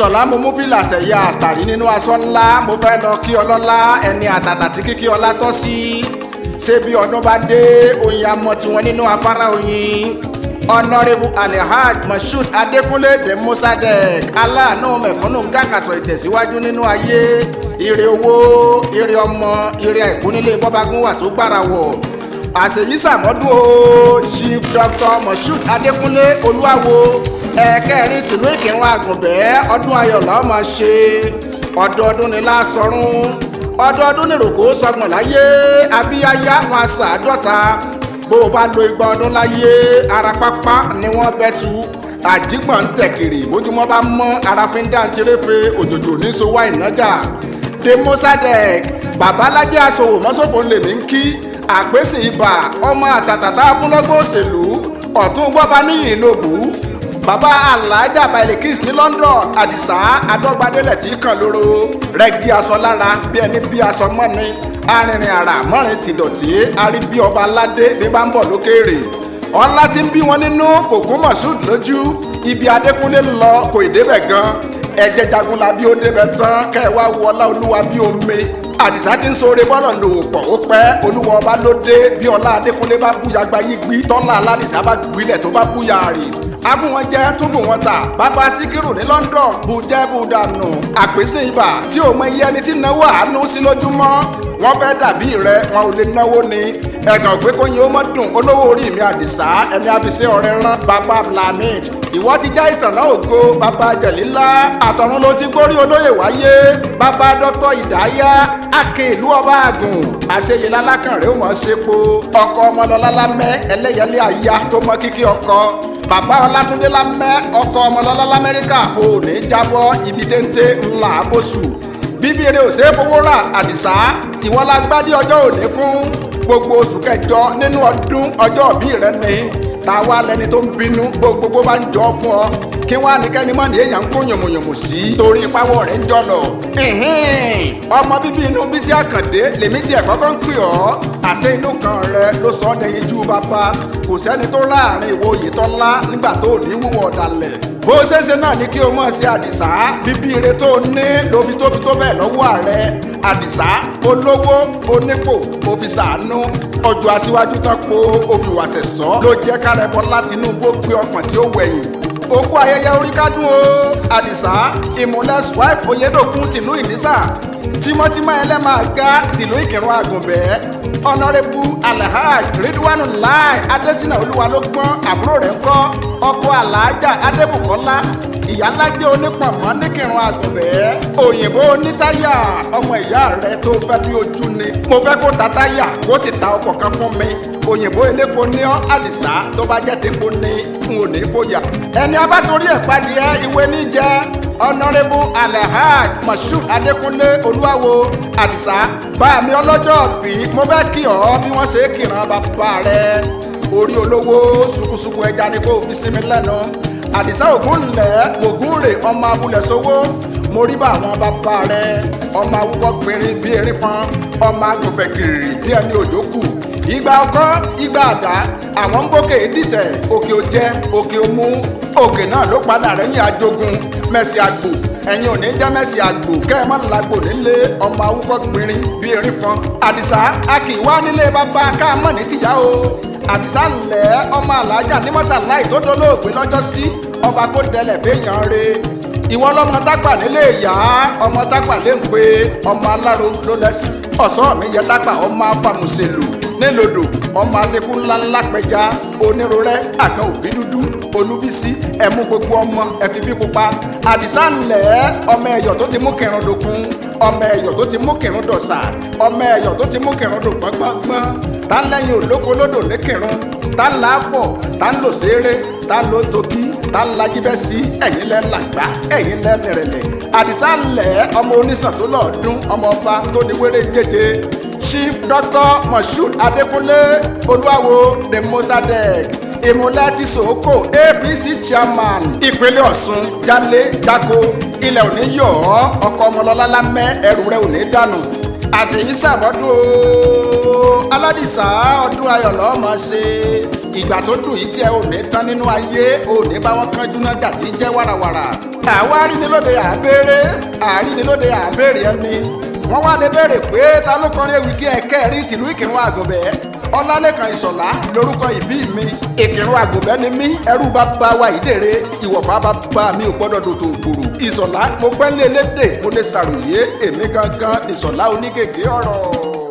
ìṣọ̀lá mo mú fìlà sẹ̀yà àtàrí nínú aṣọ ńlá mo fẹ́ lọ kí ọlọ́lá ẹni àtàtà tí kíkí ọlá tọ́ sí ṣé bí ọdún bá dé oyin amọ̀ tiwọn nínú afárá oyin ọ̀nàrẹ́bù alhaj moshood adékúnlé de mosadek aláàánú mẹ̀kúnnù ń gàkàsọ̀ ìtẹ̀síwájú nínú ayé ire owó ire ọmọ ire àìkú nílé bọ́bagún wà tó gbára wọ̀ àṣeyí sàmọ́dún o chief dr moshood adékúnlé olúwawo ẹ̀kẹrin tìlú ìkírun àgùnbẹ́ ọdún ayọ̀ la máa ṣe ọdọọdún ni lásọrún ọdọọdún ni rògbò sọgbọ̀n láyé abíyáyá wọn aṣọ àádọ́ta bó o bá lo igba ọdún láyé ara pápá ni wọ́n bẹ́ tu àjígbọ̀n ń tẹ̀kìrì bójúmọ́ bá mọ́ ara fi ń dá tiréfe òjòjò ní sowá ìnájà de mosadek babalájẹ́ aṣòwò mọ́sọ̀fọ̀ lèmi ń kí àpèsè ibà ọmọ àtàtàtà fúnlọ́gbọ́ òṣèlú ọ̀tún gbọ́ba níyì lóbù bàbá alájà bailikis ní London àdìsá adọ́gbadélẹ̀ tí kàn lóró rẹ́gí aṣọ lára bí ẹni bí aṣọ mọ́ni arìnrìn àrà mọ́rin tìdọ̀tí arí bí ọba aládé bí bá ń bọ̀ lókèèrè ọlá tí ń bí wọn nínú kò kún Moshood lójú ibi Adékúnlé ń lọ kò ì débẹ̀ gan ẹ̀jẹ̀ jagunla bí ó débẹ̀ tán kẹ́ ẹ̀ wá wọlá olúwa bí omi àdìsá tí ń sọ̀rọ̀ bọ́lọ̀ lòwò pọ̀ ó pẹ́ olúwa ọba ló dé bí ọlá Adékúnlé bá búya gba yí gbí tọ́lá aládìsá bá gbilẹ̀ tó bá búya rè abúwọn jẹ tó bù wọn ta bàbá síkírù ní London bù jẹ bù dànù àpèsè ibà tí ò mọ iye ẹni tí náwó àánú sí lójúmọ́ wọn fẹ́ dàbí rẹ wọn ò lè náwó ni ẹ̀gàn pé kó yin ó mọ́ dùn olówó orí mi àdìsá ẹni àfisẹ́ ọ̀rẹ́ rán bàbá blamid ìwọ ti já ìtànná ògo bàbá jẹ̀lílá àtọ̀run ló ti gbórí olóyè wáyé bàbá dr ìdáyà akin ìlú ọba àgùn àṣeyè lálákànrẹ́ ò mọ̀ ṣepo ọkọ ọmọlọ́lá lámẹ́ ẹlẹ́yẹlé àyà tó mọ kíkí ọkọ bàbá ọlátúndé lámẹ́ ọkọ ọmọlọ́lá lamẹ́ríkà ò ní jábọ́ ibi téńté ńlá àbòsù bíbí eré òsè fowó rà àdìsá ìwọ la gbádìí ọjọ́ òní fún gbogbo oṣù kẹjọ nínú ọdún ọjọ́ òbí rẹ ni táwa lẹni tó ń bínú gbogbo bá ń jọ fún ọ kí wọn nìkẹ́ni mọ́ ní èèyàn ń kó yànmùyànmù sí torí ìpawọ́ rẹ̀ ń jọlọ. ọmọ bíbí inú Bísí Àkàndé lèmi tiẹ̀ kọ́kọ́ ń pè ọ́ àṣẹ inú kan rẹ ló sọ ọ́ dẹ̀yìn ju bàbá kò sẹ́ni tó láàrin ìwọ Oyètọ́lá nígbà tó ní wúwo ọ̀dàlẹ̀ bó ṣeéṣe náà ni kí o mọ̀ sí àdìsá bíbí ire tó ní ló fi tóbi tó bẹ́ẹ̀ lọ́wọ́ ààrẹ àdìsá olówó onípò ó fi ṣàánú ọjọ́ aṣíwájú tán po òfìwà tẹ̀sọ́ ló jẹ́ kárẹ́bọ láti inú bó gbé ọkàn tí ó wẹ̀yìn òkú ayẹyẹ orí kádùn o àdìsá ìmùlẹ̀ swipe oyèdòkun tìlú ìnísà tímọ́tímọ́ ẹlẹ́màgá tìlú ìkírun àgùnbẹ́ ọ̀nàrẹ́bù alhaj ridwanullah adésínà olúwalógbọ́n àbúrò rẹ̀ ńkọ́ ọkọ aláàjà adébùkọ́lá ìyálájẹ onípọ̀nmọ́ níkírun àgùnbẹ́ òyìnbó onítàyà ọmọ ìyá rẹ tó fẹ́ bí ojú ni mo fẹ́ kó ta táyà kó sì ta ọkọ̀ kan fún mi òyìnbó elépo ní ọ́ àdìsá tó bá jẹ́ tepo ní n ò ní fòyà ẹni abátorí ẹ̀ padìẹ ìwé níjẹ́ ọ̀nàrẹ́bù alhaj moshood adékúnlé olúwawo àdìsá báàmí ọlọ́jọ́ bí mo fẹ́ kí ọ bí wọ́n ṣe kìran bàbá rẹ orí olówó ṣùkùṣùkù ẹja ni kò fi sinmi lẹ́nu àdìsá ògún ńlẹ̀ Mogun rè ọmọ abúlẹ̀ sówó mo rí bá àwọn bàbá rẹ ọmọ awúkọ́ gbìnrín bí erin fọn ọmọ agùnfẹ̀ gìrì bí ẹni òjò kù ìgbà ọkọ́ ìgbà àdá àwọn ń bókè dìtẹ̀ òkè òjẹ́ òkè òmú òkè náà ló padà rẹ́yìn ajogun mẹ́sì àgbò ẹ̀yin ò ní jẹ́ mẹ́sì àgbò kẹ́ ẹ má lágbo nílé ọmọ awúkọ́ gbìnrín bí erin fọn àdìsá a kì í wá nílé bàbá ká mọ̀ ní tìyá o àdìsá ńlẹ̀ ọmọ alájà ní mọ́tàláì tó dolóògbé lọ́jọ́ sí ọba kó dẹlẹ̀ fẹ́yàn re ìwọ lọmọ tápà nílé ìyá ọmọ tápà lè ń pe ọmọ aláró ló lẹ́sìn ọ̀sọ́ mi yẹ tápà ọmọ afàmùsèlú nílòdò ọmọ asekú ńláńlá pẹja onírúurẹ́ àkàn òbí dúdú olúbísí ẹ̀mú gbogbo ọmọ ẹ̀fí bí pupa àdìsá ńlẹ̀ ọmọ ẹ̀yọ̀ tó ti mú kẹrùn dòkun ọmọ ẹ̀yọ̀ tó ti mú kẹrùn dọ̀sà ọmọ ẹ̀yọ̀ tó ti mú kẹrùn dò gbọ́ngbọ́ngbọ́n tá ń lẹ́yìn olóko lódò ní kẹrùn tá ń láàfọ̀ tá ń lò séré tá ń lò tókí tá ń lají bẹ́ sí ẹ̀yìn lẹ́ làgbá ẹ̀yìn lẹ́ nìrẹ̀lẹ̀ àdìsá ńlẹ̀ ọmọ onísàn tó lọ́ọ̀dún ọmọ ọba tó ní wéré jẹjẹ chief dr moshood adékúnlé olúwawo de mosadek ìmúlẹ̀ ti sòókò apc chairman ìpínlẹ̀ ọ̀ṣun jálé jákó ilẹ̀ òní yọ̀ ọ́ ọkọ̀ ọmọlọ́lá lámẹ́ ẹrù rẹ̀ òní dànù àṣeyí sàmọ́dún o aládìsá ọdún ayọ̀ lọ́ọ́ máa ṣe. ìgbà tó dùn yìí tí ẹ ò ní tán nínú ayé ò ní bá wọn kánjú náà jà tí ń jẹ́ wàràwàrà. àwa arínilóde àbèrè àrínilóde àbèrè ẹni wọ́n wá lè béèrè pé ta ló kọrin ewì kí ẹ kẹ́rì tìlú Ìkìrun Àgùnbẹ́. Ọlálékan Ìṣọ̀lá lórúkọ ìbí mi. Ìkìrun Àgùnbẹ́ ni mí ẹrú bàbá wa ìdèrè ìwọ̀fà bàbá mi ò gbọ́dọ̀ dòtò òkúrò. Ìṣọ̀lá mo pẹ́ lé lédè mo lè ṣàròyé èmi gangan Ìṣọ̀lá onígègé ọ̀rọ̀.